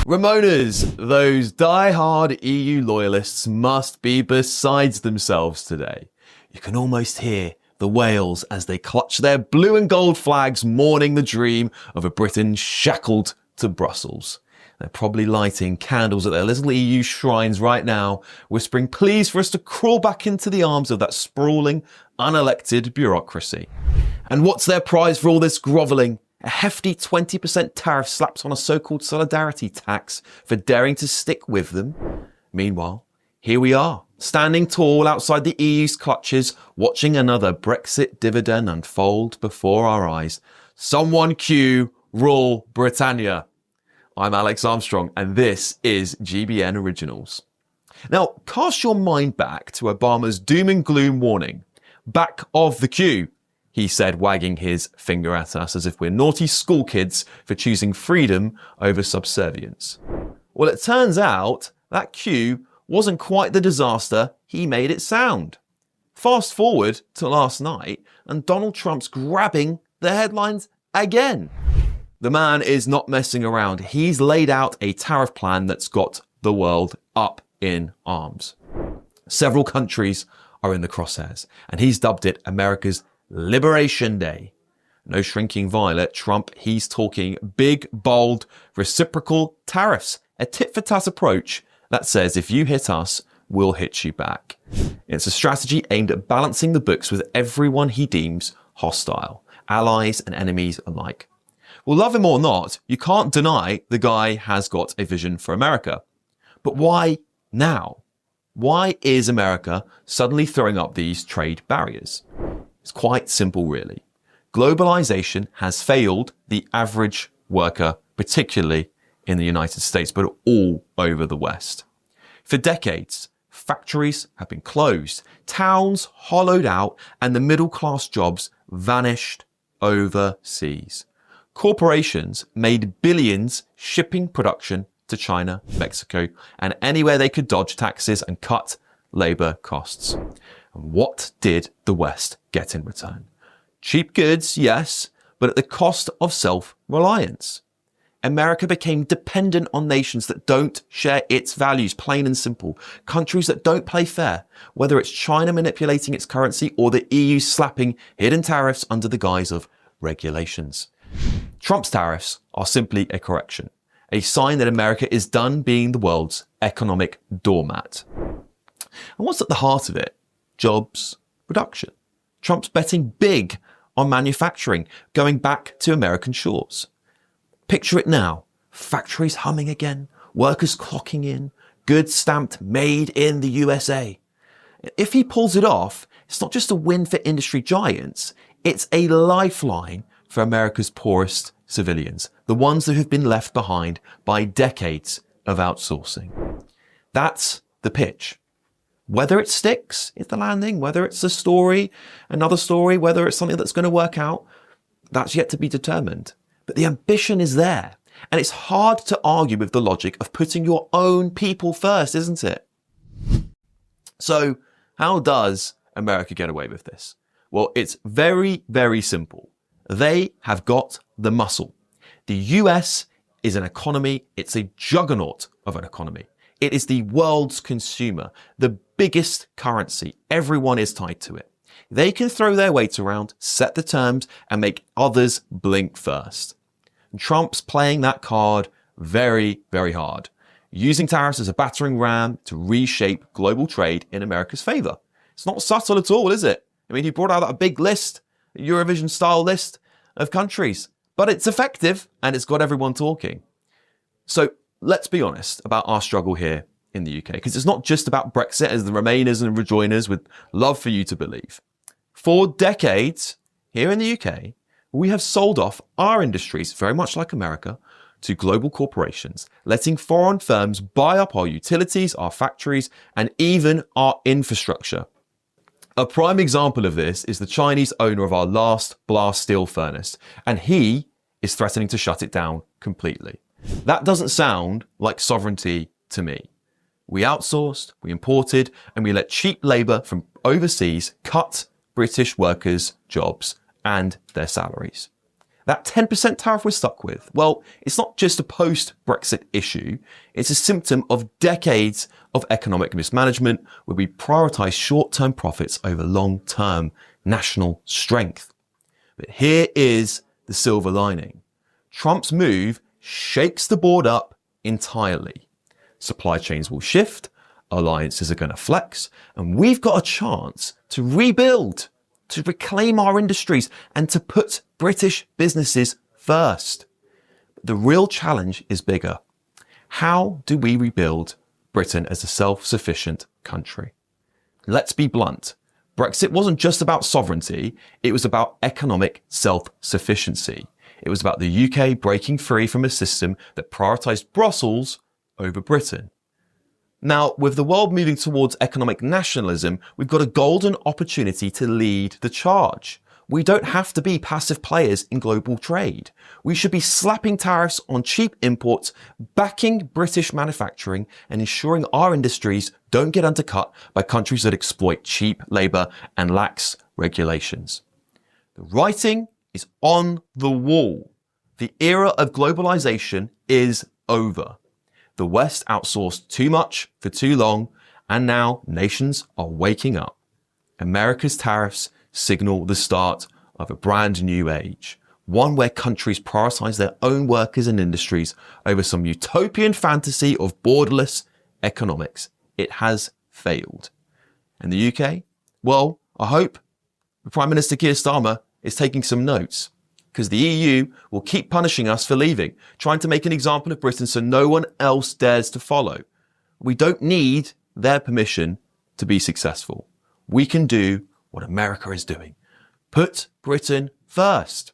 Ramonas, those die-hard EU loyalists must be besides themselves today. You can almost hear the wails as they clutch their blue and gold flags, mourning the dream of a Britain shackled to Brussels. They're probably lighting candles at their little EU shrines right now, whispering pleas for us to crawl back into the arms of that sprawling, unelected bureaucracy. And what's their prize for all this grovelling? A hefty 20% tariff slapped on a so-called solidarity tax for daring to stick with them. Meanwhile, here we are, standing tall outside the EU's clutches, watching another Brexit dividend unfold before our eyes. Someone cue Rule Britannia. I'm Alex Armstrong, and this is GBN Originals. Now, cast your mind back to Obama's doom and gloom warning. Back of the queue, he said, wagging his finger at us as if we're naughty school kids for choosing freedom over subservience. Well, it turns out that queue wasn't quite the disaster he made it sound. Fast forward to last night, and Donald Trump's grabbing the headlines again. The man is not messing around. He's laid out a tariff plan that's got the world up in arms. Several countries are in the crosshairs, and he's dubbed it America's Liberation Day. No shrinking violet, Trump, he's talking big, bold, reciprocal tariffs, a tit-for-tat approach that says if you hit us, we'll hit you back. It's a strategy aimed at balancing the books with everyone he deems hostile, allies and enemies alike. Well, love him or not, you can't deny the guy has got a vision for America. But why now? Why is America suddenly throwing up these trade barriers? It's quite simple, really. Globalization has failed the average worker, particularly in the United States, but all over the West. For decades, factories have been closed, towns hollowed out, and the middle-class jobs vanished overseas. Corporations made billions shipping production to China, Mexico, and anywhere they could dodge taxes and cut labor costs. And what did the West get in return? Cheap goods, yes, but at the cost of self-reliance. America became dependent on nations that don't share its values, plain and simple. Countries that don't play fair, whether it's China manipulating its currency or the EU slapping hidden tariffs under the guise of regulations. Trump's tariffs are simply a correction, a sign that America is done being the world's economic doormat. And what's at the heart of it? Jobs, production. Trump's betting big on manufacturing, going back to American shores. Picture it now. Factories humming again, workers clocking in, goods stamped made in the USA. If he pulls it off, it's not just a win for industry giants, it's a lifeline for America's poorest civilians, the ones that have been left behind by decades of outsourcing. That's the pitch. Whether it sticks at the landing, whether it's a story, another story, whether it's something that's going to work out, that's yet to be determined. But the ambition is there. And it's hard to argue with the logic of putting your own people first, isn't it? So how does America get away with this? Well, it's very, very simple. They have got the muscle. The US is an economy. It's a juggernaut of an economy. It is the world's consumer, the biggest currency. Everyone is tied to it. They can throw their weight around, set the terms, and make others blink first. And Trump's playing that card very, very hard, using tariffs as a battering ram to reshape global trade in America's favor. It's not subtle at all, is it? I mean, he brought out a big list, a Eurovision-style list of countries, but it's effective and it's got everyone talking. So let's be honest about our struggle here in the UK, because it's not just about Brexit, as the Remainers and Rejoiners would love for you to believe. For decades here in the UK, we have sold off our industries, very much like America, to global corporations, letting foreign firms buy up our utilities, our factories, and even our infrastructure. A prime example of this is the Chinese owner of our last blast steel furnace, and he is threatening to shut it down completely. That doesn't sound like sovereignty to me. We outsourced, we imported, and we let cheap labour from overseas cut British workers' jobs and their salaries. That 10% tariff we're stuck with, well, it's not just a post-Brexit issue. It's a symptom of decades of economic mismanagement where we prioritize short-term profits over long-term national strength. But here is the silver lining. Trump's move shakes the board up entirely. Supply chains will shift, alliances are going to flex, and we've got a chance to rebuild, to reclaim our industries, and to put British businesses first. But the real challenge is bigger. How do we rebuild Britain as a self-sufficient country? Let's be blunt. Brexit wasn't just about sovereignty, it was about economic self-sufficiency. It was about the UK breaking free from a system that prioritised Brussels over Britain. Now, with the world moving towards economic nationalism, we've got a golden opportunity to lead the charge. We don't have to be passive players in global trade. We should be slapping tariffs on cheap imports, backing British manufacturing, and ensuring our industries don't get undercut by countries that exploit cheap labour and lax regulations. The writing is on the wall. The era of globalization is over. The West outsourced too much for too long, and now nations are waking up. America's tariffs signal the start of a brand new age, one where countries prioritize their own workers and industries over some utopian fantasy of borderless economics. It has failed. And the UK? Well, I hope the Prime Minister Keir Starmer is taking some notes, because the EU will keep punishing us for leaving, trying to make an example of Britain so no one else dares to follow. We don't need their permission to be successful. We can do what America is doing. Put Britain first.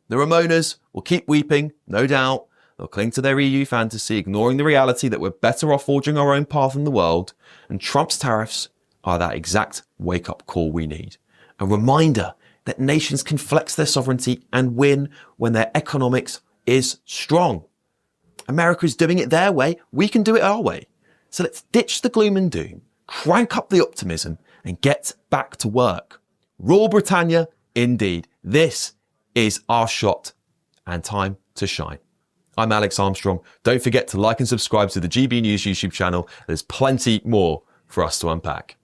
The Ramonas will keep weeping, no doubt. They'll cling to their EU fantasy, ignoring the reality that we're better off forging our own path in the world. And Trump's tariffs are that exact wake-up call we need. A reminder that nations can flex their sovereignty and win when their economics is strong. America is doing it their way. We can do it our way. So let's ditch the gloom and doom, crank up the optimism, and get back to work. Rule Britannia, indeed. This is our shot and time to shine. I'm Alex Armstrong. Don't forget to like and subscribe to the GB News YouTube channel. There's plenty more for us to unpack.